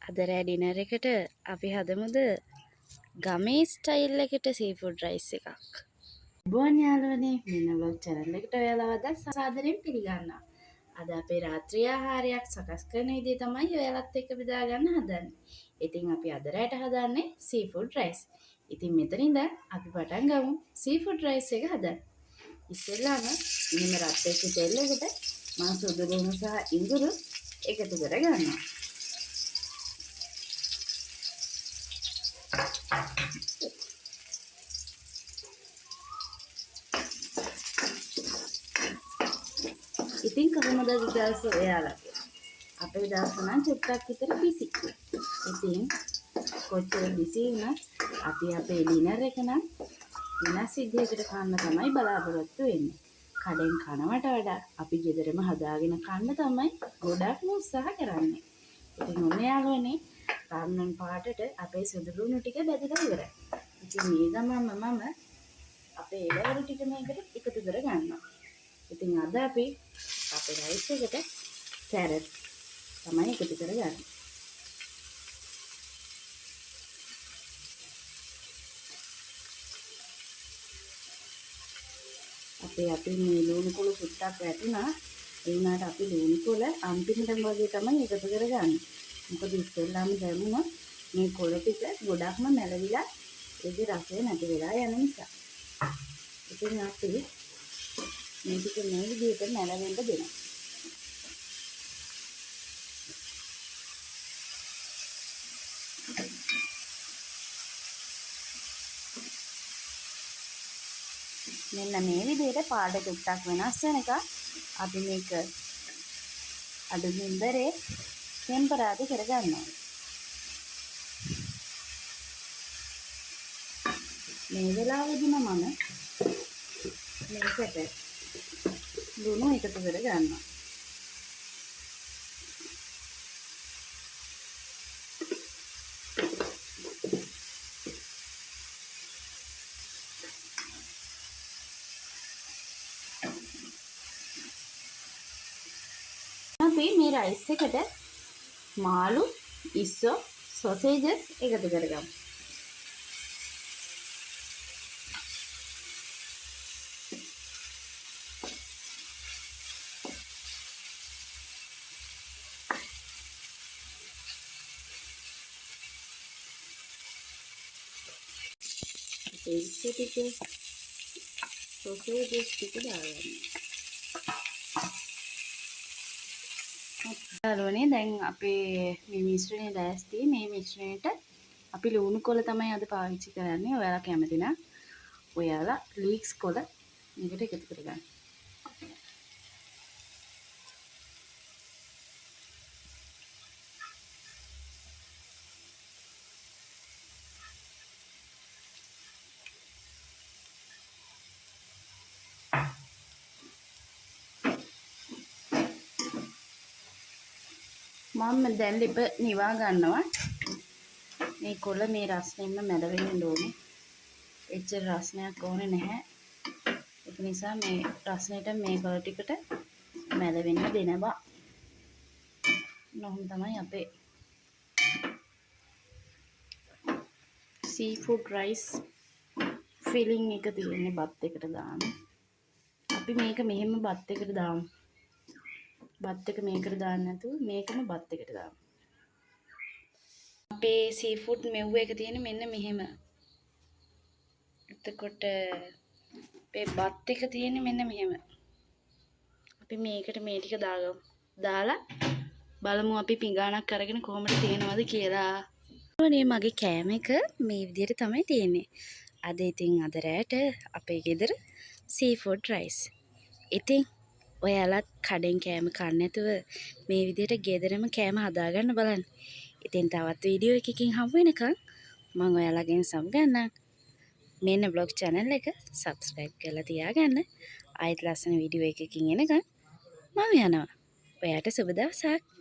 අද රෑ ඩිනර් එකට අපි හදමුද ගමේ ස්ටයිල් එකට සීෆුඩ් රයිස් එකක්. බොන් යාළුවනේ මෙන්න vlog channel එකට ඔයාලව අද සාදරයෙන් පිළිගන්නවා. අද අපේ රාත්‍රී ආහාරයක් සකස් කරන විදිය තමයි ඔයාලත් එක්ක බෙදා ගන්න හදන්නේ. ඉතින් අපි අද රෑට හදන්නේ සීෆුඩ් රයිස්. ඉතින් මෙතන ඉඳන් අපි පටන් ගමු සීෆුඩ් රයිස් එක හදන්න. ඉස්සෙල්ලාම මෙන්න රත් වෙච්ච තෙල් එකට මම සුදු ලුණු සහ ඉඟුරු එකතු කර ගන්නවා. ඉතින් කොහොමද විකාශ ඔයාලගේ අපේ දවස නම් චුට්ටක් විතර බිසි. ඉතින් කොච්චර බිසි වුණත් අපි අපේ ඩිනර් එක නම් වෙනස් විදිහකට කන්න තමයි බලාපොරොත්තු වෙන්නේ. කඩෙන් කනවට වඩා අපි ගෙදරම හදාගෙන කන්න තමයි ගොඩක්ම උත්සාහ කරන්නේ. ඉතින් ඔන්න යාළුවනේ රන්වන් පාටට අපේ සුදු ලුණු ටික බෙදලා ඉවරයි. ඉතින් මේ ගමන්ම මම අපේ එළවලු ටික මේකට එකතු කර ගන්නවා. ඉතින් අද අපි අපේ රයිස් එකට කැරට් තමයි එකතු කරගන්නේ. අපි මේ ලුණු කුළු සුට්ටක් වැටුණා. ඒ වුණාට අපි ලුණු කුළ අන්තිමටම වගේ තමයි එකතු කරගන්නේ. මොකද ඉස්සෙල්ලාම දැම්මොත් මේ කොළ ටික ගොඩක්ම මැලවිලා ඒකේ රසය නැති වෙලා යන නිසා. ඉතින් අපි මේ ටික මේ විදිහට මැලවෙන්න දෙනවා. මෙන්න මේ විදිහට පාට ටුක්ටක් වෙනස් වෙනකම් අපි මේක අඩු හින්දරේ ටෙම්පරාදු කරගන්නවා. මේ වෙලාවේදී මම මේකට ලුණු එකතු කරගන්නවා. අපි මේ රයිස් එකට මාළු, ඉස්සෝ, සොසේජස් එකතු කරගමු. ඉස්සෝ ටික සොසේජස් ටික දාගන්න. යාළුවනේ දැන් අපේ මේ මිශ්‍රණය දැස්ති. මේ මිශ්‍රණයට අපි ලුණු කොළ තමයි අද පාවිච්චි කරන්නේ. ඔයාලා කැමති නම් ඔයාලා ලීක්ස් කොළ මේකට එකතු කරගන්න. මම දැන් ලිප නිවා ගන්නවා. මේ කොළ මේ රස්නෙන්න මැලවෙන්න ඕනේ. එච්චර රස්නයක් ඕනේ නැහැ. ඒක නිසා මේ රස්නෙට මේ කොළ ටිකට මැලවෙන්න දෙනවා. නොහොම තමයි අපේ සීෆුඩ් රයිස් ෆිලිං එක තියෙන්නේ බත් එකට දාන්න. අපි මේක මෙහෙම බත් එකට දාමු. බත් එක මේකට දාන්න නැතුව මේකම බත් එකට දාමු. අපේ සීෆුඩ් මෙව්ව එක තියෙන්නේ මෙන්න මෙහෙම. එතකොට අපේ බත් එක තියෙන්නේ මෙන්න මෙහෙම. අපි මේකට මේ ටික දාගමු. දාලා බලමු අපි පිඟානක් අරගෙන කොහොමද තියෙනවද කියලා. මේ මගේ කෑම එක මේ විදිහට තමයි තියෙන්නේ. අද ඉතින් අද රෑට අපේ ගෙදර සීෆුඩ් රයිස්. ඉතින් ඔයාලත් කඩෙන් කෑම කන්න නැතුව මේ විදිහට ගෙදරම කෑම හදාගන්න බලන්න. ඉතින් තවත් වීඩියෝ එකකින් හමු වෙනකන් මම ඔයාලගෙන් සමු ගන්නම්. මෙන්න vlog channel එක subscribe කරලා තියාගන්න. ආයෙත් ලස්සන වීඩියෝ එකකින් එනකන් මම යනවා. ඔයාට සුබ දවසක්.